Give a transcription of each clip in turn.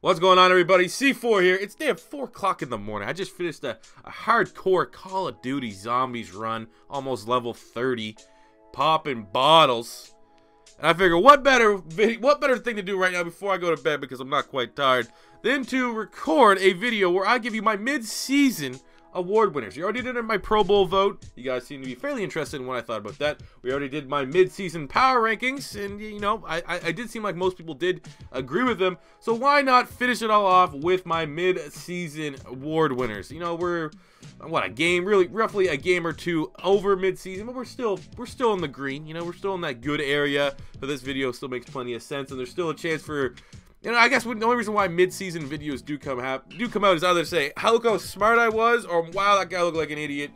What's going on, everybody? C4 here. It's damn 4 o'clock in the morning. I just finished a hardcore Call of Duty Zombies run, almost level 30, popping bottles. And I figure, what better thing to do right now before I go to bed, because I'm not quite tired, than to record a video where I give you my mid-season award winners. You already did my Pro Bowl vote. You guys seem to be fairly interested in what I thought about that. We already did my mid-season power rankings, and you know, I did seem like most people did agree with them. So why not finish it all off with my mid-season award winners? You know, we're what, a game, really roughly a game or two over mid-season, but we're still in the green. You know, we're still in that good area. So this video still makes plenty of sense, and there's still a chance for, you know, I guess the only reason why mid-season videos do come out is either say, look how smart I was, or wow, that guy looked like an idiot.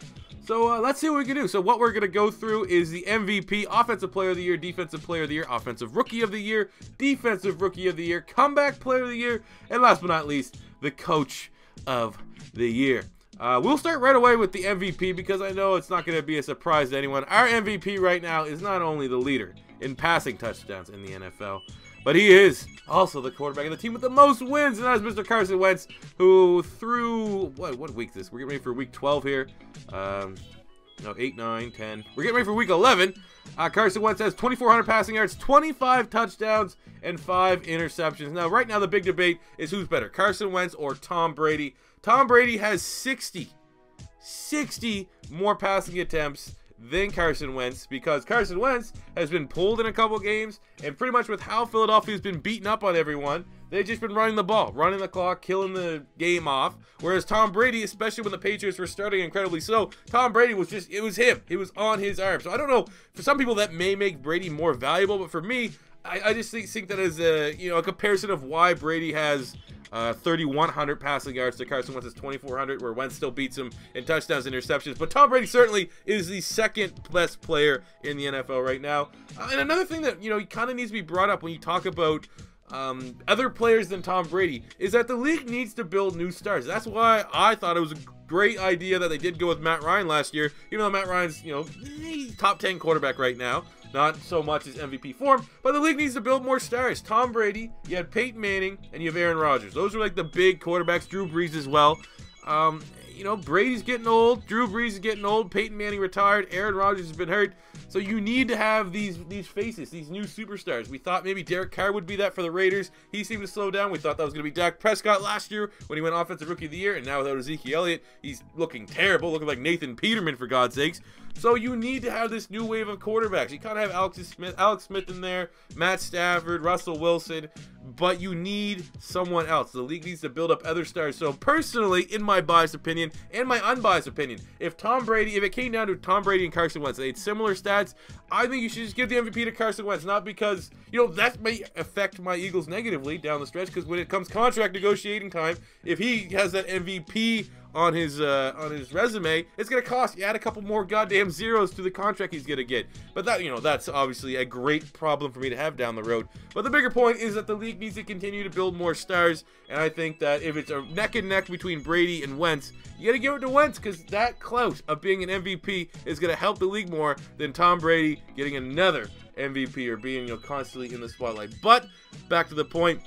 So let's see what we can do. So what we're going to go through is the MVP, Offensive Player of the Year, Defensive Player of the Year, Offensive Rookie of the Year, Defensive Rookie of the Year, Comeback Player of the Year, and last but not least, the Coach of the Year. We'll start right away with the MVP because I know it's not going to be a surprise to anyone. Our MVP right now is not only the leader in passing touchdowns in the NFL, but he is also the quarterback of the team with the most wins, and that is Mr. Carson Wentz, who through, what week is this? We're getting ready for week 12 here. No, 8, 9, 10. We're getting ready for week 11. Carson Wentz has 2,400 passing yards, 25 touchdowns, and 5 interceptions. Now, right now, the big debate is who's better, Carson Wentz or Tom Brady. Tom Brady has 60 more passing attempts than Carson Wentz, because Carson Wentz has been pulled in a couple games, and pretty much with how Philadelphia's been beating up on everyone, they've just been running the ball, running the clock, killing the game off. Whereas Tom Brady, especially when the Patriots were starting incredibly slow, Tom Brady was just, it was him. It was on his arm. So I don't know, for some people that may make Brady more valuable, but for me, I just think that is a, you know, a comparison of why Brady has 3,100 passing yards to Carson Wentz's 2,400, where Wentz still beats him in touchdowns and interceptions. But Tom Brady certainly is the second best player in the NFL right now. And another thing that, you know, kind of needs to be brought up when you talk about other players than Tom Brady is that the league needs to build new stars. That's why I thought it was a great idea that they did go with Matt Ryan last year, even though Matt Ryan's, you know, he's top 10 quarterback right now. Not so much as MVP form, but the league needs to build more stars. Tom Brady, you had Peyton Manning, and you have Aaron Rodgers. Those are like the big quarterbacks. Drew Brees as well. You know, Brady's getting old. Drew Brees is getting old. Peyton Manning retired. Aaron Rodgers has been hurt. So you need to have these faces, these new superstars. We thought maybe Derek Carr would be that for the Raiders. He seemed to slow down. We thought that was going to be Dak Prescott last year when he went Offensive Rookie of the Year. And now without Ezekiel Elliott, he's looking terrible, looking like Nathan Peterman, for God's sakes. So you need to have this new wave of quarterbacks. You kind of have Alex Smith in there, Matt Stafford, Russell Wilson, but you need someone else. The league needs to build up other stars. So personally, in my biased opinion and my unbiased opinion, if it came down to Tom Brady and Carson Wentz, they had similar stats, I think you should just give the MVP to Carson Wentz. Not because, you know, that may affect my Eagles negatively down the stretch, because when it comes contract negotiating time, if he has that MVP on his resume, it's gonna cost you add a couple more goddamn zeros to the contract he's gonna get. But that, you know, that's obviously a great problem for me to have down the road. But the bigger point is that the league needs to continue to build more stars, and I think that if it's a neck and neck between Brady and Wentz, you gotta give it to Wentz, because that clout of being an MVP is gonna help the league more than Tom Brady getting another MVP or being, you know, constantly in the spotlight. But back to the point.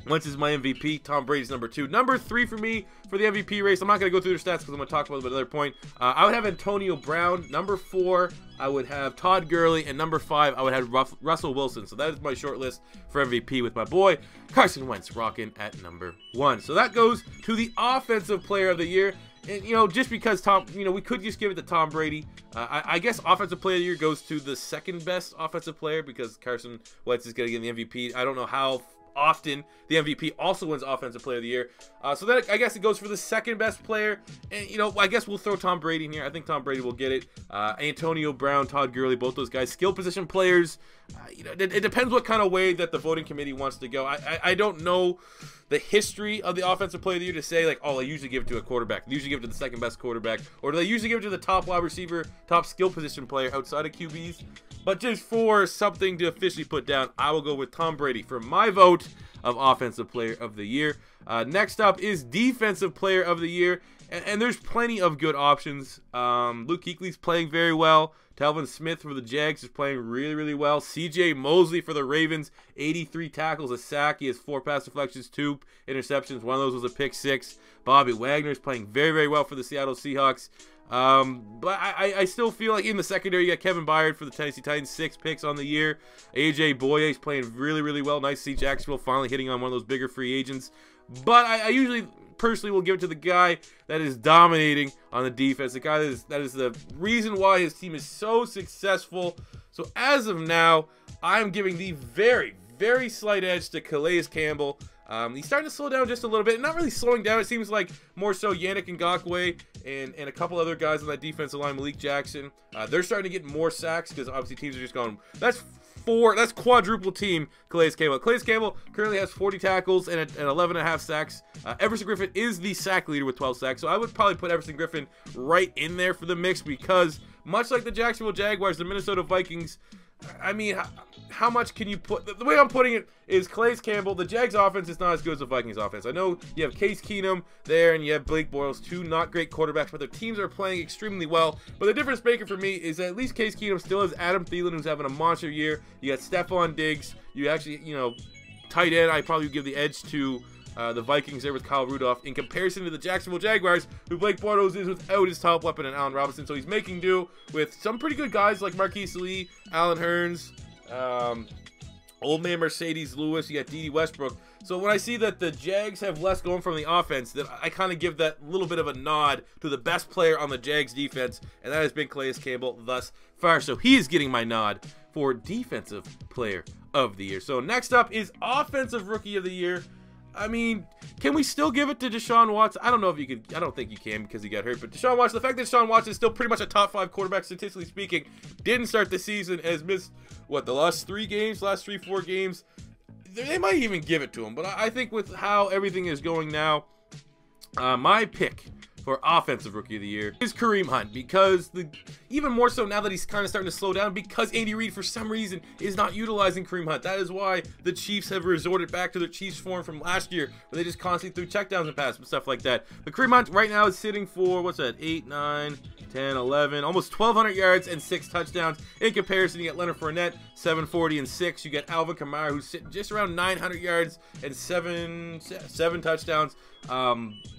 Wentz is my MVP. Tom Brady's number 2. Number 3 for me for the MVP race. I'm not going to go through their stats because I'm going to talk about them at another point. I would have Antonio Brown. Number 4, I would have Todd Gurley. And number 5, I would have Russell Wilson. So that is my short list for MVP with my boy Carson Wentz rocking at number 1. So that goes to the Offensive Player of the Year. And, you know, just because we could just give it to Tom Brady. I guess Offensive Player of the Year goes to the second best offensive player, because Carson Wentz is going to get the MVP. I don't know how often the MVP also wins Offensive Player of the Year. So then I guess it goes for the second best player. And, you know, I guess we'll throw Tom Brady in here. I think Tom Brady will get it. Antonio Brown, Todd Gurley, both those guys, skill position players. You know, it depends what kind of way that the voting committee wants to go. I don't know the history of the Offensive Player of the Year to say, like, oh, they usually give it to a quarterback. They usually give it to the second best quarterback. Or do they usually give it to the top wide receiver, top skill position player outside of QBs? But just for something to officially put down, I will go with Tom Brady for my vote of Offensive Player of the Year. Next up is Defensive Player of the Year. And there's plenty of good options. Luke Kuechly's playing very well. Telvin Smith for the Jags is playing really, really well. C.J. Mosley for the Ravens, 83 tackles, a sack. He has 4 pass deflections, 2 interceptions. One of those was a pick 6. Bobby Wagner is playing very, very well for the Seattle Seahawks. But I still feel like in the secondary, you got Kevin Byard for the Tennessee Titans, 6 picks on the year. A.J. Boye is playing really, really well. Nice to see Jacksonville finally hitting on one of those bigger free agents. But I usually personally will give it to the guy that is dominating on the defense, the guy that is the reason why his team is so successful. So as of now, I'm giving the very, very slight edge to Calais Campbell. He's starting to slow down just a little bit. Not really slowing down. It seems like more so Yannick Ngakoue and a couple other guys on that defensive line, Malik Jackson. They're starting to get more sacks because obviously teams are just going, that's quadruple team Calais Campbell. Calais Campbell currently has 40 tackles and 11.5 sacks. Everson Griffin is the sack leader with 12 sacks. So I would probably put Everson Griffin right in there for the mix because much like the Jacksonville Jaguars, the Minnesota Vikings, I mean, how much can you put? The way I'm putting it is Calais Campbell, the Jags offense is not as good as the Vikings offense. I know you have Case Keenum there and you have Blake Bortles, 2 not great quarterbacks, but their teams are playing extremely well. But the difference maker for me is that at least Case Keenum still has Adam Thielen, who's having a monster year. You got Stephon Diggs. You actually, tight end, I probably would give the edge to the Vikings there with Kyle Rudolph in comparison to the Jacksonville Jaguars, who Blake Bortles is without his top weapon and Allen Robinson. So he's making do with some pretty good guys like Marquise Lee, Allen Hurns, Old Man Mercedes Lewis. You got Dede Westbrook. So when I see that the Jags have less going from the offense, then I kind of give that little bit of a nod to the best player on the Jags defense, and that has been Calais Campbell thus far. So he is getting my nod for Defensive Player of the Year. So next up is Offensive Rookie of the Year. I mean, can we still give it to Deshaun Watson? I don't know if you could. I don't think you can because he got hurt. But Deshaun Watson, the fact that Deshaun Watson is still pretty much a top 5 quarterback statistically speaking, didn't start the season, has missed, what, the last 4 games? They might even give it to him. But I think with how everything is going now, my pick for Offensive Rookie of the Year is Kareem Hunt, because even more so now that he's kind of starting to slow down, because Andy Reid for some reason is not utilizing Kareem Hunt. That is why the Chiefs have resorted back to their Chiefs form from last year, where they just constantly threw checkdowns and passes and stuff like that. But Kareem Hunt right now is sitting for, what's that, 8, 9, 10, 11, almost 1,200 yards and 6 touchdowns. In comparison, you get Leonard Fournette, 740 and 6. You get Alvin Kamara, who's sitting just around 900 yards and 7 touchdowns.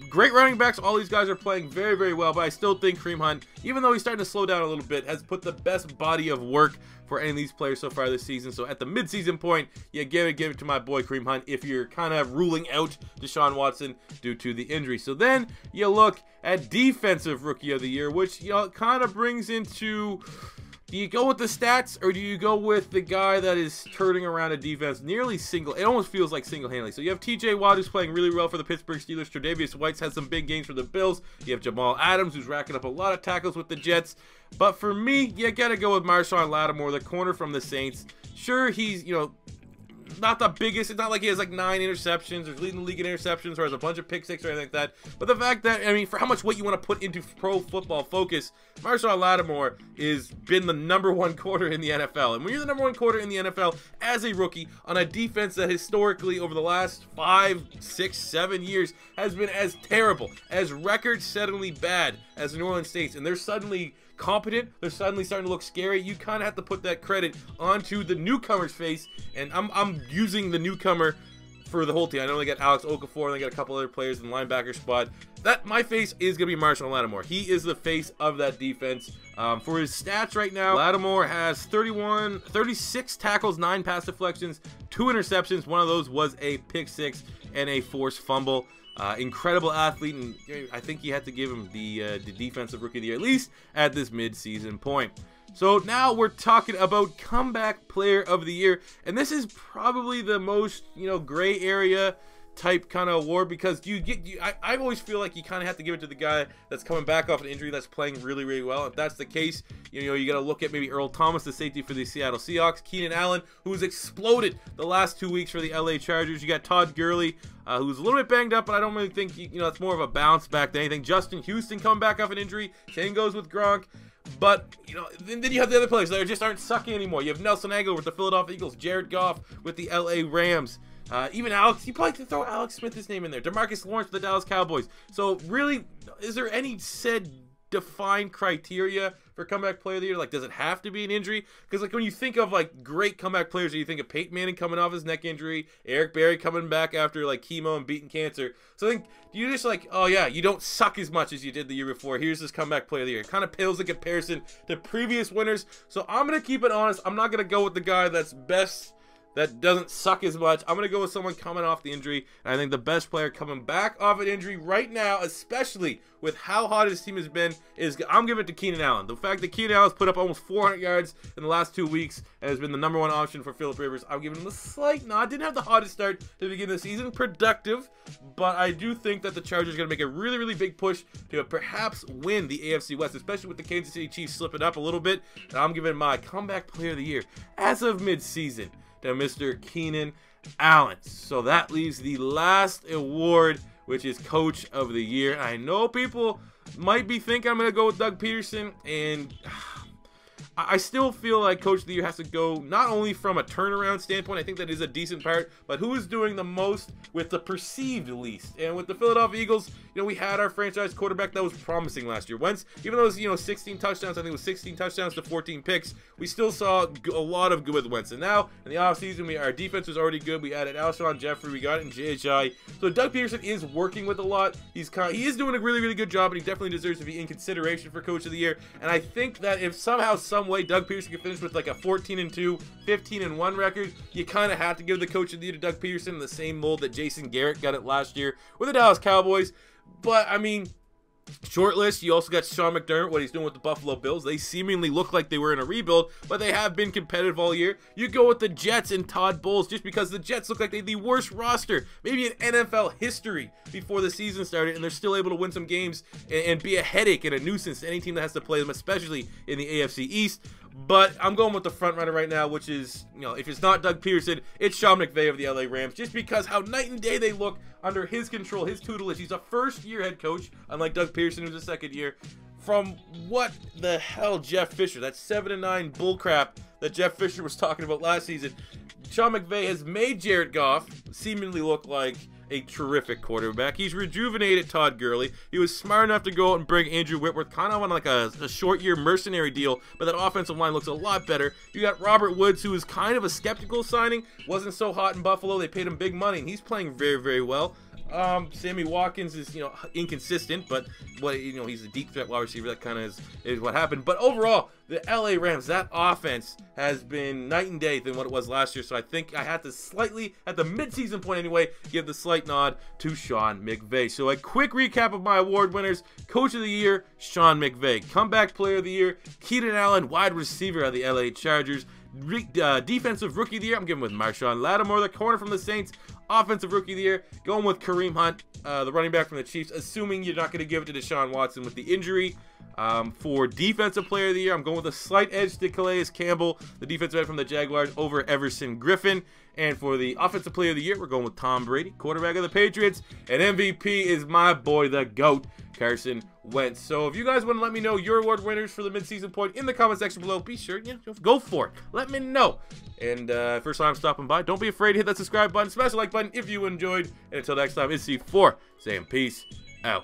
Great running backs. All these guys are playing very, very well, but I still think Kareem Hunt, even though he's starting to slow down a little bit, has put the best body of work for any of these players so far this season. So at the midseason point, you give it to my boy Kareem Hunt if you're kind of ruling out Deshaun Watson due to the injury. So then you look at Defensive Rookie of the Year, which kind of brings into, do you go with the stats or do you go with the guy that is turning around a defense nearly it almost feels like single-handedly. So you have TJ Watt, who's playing really well for the Pittsburgh Steelers. Tre'Davious White's had some big games for the Bills. You have Jamal Adams, who's racking up a lot of tackles with the Jets. But for me, you gotta go with Marshawn Lattimore, the corner from the Saints. Sure, he's, not the biggest. It's not like he has like 9 interceptions or leading the league in interceptions or has a bunch of pick 6 or anything like that. But the fact that, I mean, for how much weight you want to put into Pro Football Focus, Marshawn Lattimore has been the #1 corner in the NFL. And when you're the #1 corner in the NFL as a rookie on a defense that historically over the last 5, 6, 7 years has been as terrible, as record-settingly bad as the New Orleans Saints, and they're suddenly competent, they're suddenly starting to look scary, you kind of have to put that credit onto the newcomer's face, and I'm using the newcomer for the whole team. I know they got Alex Okafor and they got a couple other players in the linebacker spot. My face is going to be Marshawn Lattimore. He is the face of that defense. For his stats right now, Lattimore has 36 tackles, 9 pass deflections, 2 interceptions. One of those was a pick 6 and a forced fumble. Incredible athlete, and I think you had to give him the Defensive Rookie of the Year, at least at this mid-season point. So now we're talking about Comeback Player of the Year, and this is probably the most, gray area type kind of award, because I always feel like you kind of have to give it to the guy that's coming back off an injury that's playing really, really well. If that's the case, you got to look at maybe Earl Thomas, the safety for the Seattle Seahawks, Keenan Allen, who's exploded the last 2 weeks for the LA Chargers. You got Todd Gurley, who's a little bit banged up, but I don't really think it's more of a bounce back than anything. Justin Houston coming back off an injury. Same goes with Gronk. But, then you have the other players that just aren't sucking anymore. You have Nelson Aguilar with the Philadelphia Eagles, Jared Goff with the LA Rams. Even Alex, you probably could throw Alex Smith's name in there. DeMarcus Lawrence for the Dallas Cowboys. So really, is there any said defined criteria for comeback player of the year? Like, does it have to be an injury? Because like when you think of like great comeback players, you think of Peyton Manning coming off his neck injury, Eric Berry coming back after like chemo and beating cancer. So I think you just like, oh yeah, you don't suck as much as you did the year before. Here's this comeback player of the year. It kind of pales in comparison to previous winners. So I'm gonna keep it honest. I'm not gonna go with the guy that's best, that doesn't suck as much. I'm going to go with someone coming off the injury. And I think the best player coming back off an injury right now, especially with how hot his team has been, is I'm giving it to Keenan Allen. The fact that Keenan Allen's put up almost 400 yards in the last 2 weeks and has been the #1 option for Phillip Rivers, I'm giving him a slight nod. Didn't have the hottest start to the beginning of the season. Productive. But I do think that the Chargers are going to make a really, really big push to perhaps win the AFC West, especially with the Kansas City Chiefs slipping up a little bit. And I'm giving my comeback player of the year as of midseason to Mr. Keenan Allen. So that leaves the last award, which is Coach of the Year. I know people might be thinking I'm going to go with Doug Peterson, and I still feel like Coach of the Year has to go not only from a turnaround standpoint, I think that is a decent part, but who is doing the most with the perceived least. And with the Philadelphia Eagles, you know, we had our franchise quarterback that was promising last year. Wentz, even though it was, you know, 16 touchdowns, I think it was 16 touchdowns to 14 picks, we still saw a lot of good with Wentz. And now, in the offseason, our defense was already good. We added Alshon Jeffrey, we got in JHI. So Doug Peterson is working with a lot. He is doing a really, really good job, and he definitely deserves to be in consideration for Coach of the Year. And I think that if somehow, some way, Doug Peterson can finish with like a 14-2, 15-1 record, you kind of have to give the Coach of the Year to Doug Peterson in the same mold that Jason Garrett got it last year with the Dallas Cowboys. But I mean, short list, you also got Sean McDermott, what he's doing with the Buffalo Bills. They seemingly look like they were in a rebuild, but they have been competitive all year. You go with the Jets and Todd Bowles, just because the Jets look like they had the worst roster, maybe in NFL history, before the season started, and they're still able to win some games and be a headache and a nuisance to any team that has to play them, especially in the AFC East. But I'm going with the front runner right now, which is, you know, if it's not Doug Peterson, it's Sean McVay of the LA Rams, just because how night and day they look under his control, his tutelage. He's a first-year head coach, unlike Doug Peterson, who's a second year. From what the hell Jeff Fisher, that 7-9 bullcrap that Jeff Fisher was talking about last season, Sean McVay has made Jared Goff seemingly look like a terrific quarterback. He's rejuvenated Todd Gurley. He was smart enough to go out and bring Andrew Whitworth kind of on like a short-year mercenary deal, but that offensive line looks a lot better. You got Robert Woods, who is kind of a skeptical signing. Wasn't so hot in Buffalo. They paid him big money, and he's playing very, very well. Sammy Watkins is, you know, inconsistent, but what, you know, he's a deep threat wide receiver. That kind of is what happened. But overall, the LA Rams, that offense has been night and day than what it was last year. So I think I had to slightly, at the midseason point anyway, give the slight nod to Sean McVay. So a quick recap of my award winners: Coach of the Year, Sean McVay; Comeback Player of the Year, Keenan Allen, wide receiver of the LA Chargers; Defensive Rookie of the Year, I'm giving with Marshon Lattimore, the corner from the Saints; Offensive Rookie of the Year, going with Kareem Hunt, the running back from the Chiefs, assuming you're not going to give it to Deshaun Watson with the injury. For Defensive Player of the Year, I'm going with a slight edge to Calais Campbell, the defensive end from the Jaguars, over Everson Griffin. And for the Offensive Player of the Year, we're going with Tom Brady, quarterback of the Patriots. And MVP is my boy, the GOAT, Carson Wentz. So if you guys want to let me know your award winners for the midseason point in the comment section below, be sure, you know, go for it. Let me know. And first time stopping by, don't be afraid to hit that subscribe button, smash the like button if you enjoyed. And until next time, it's C4 saying peace out.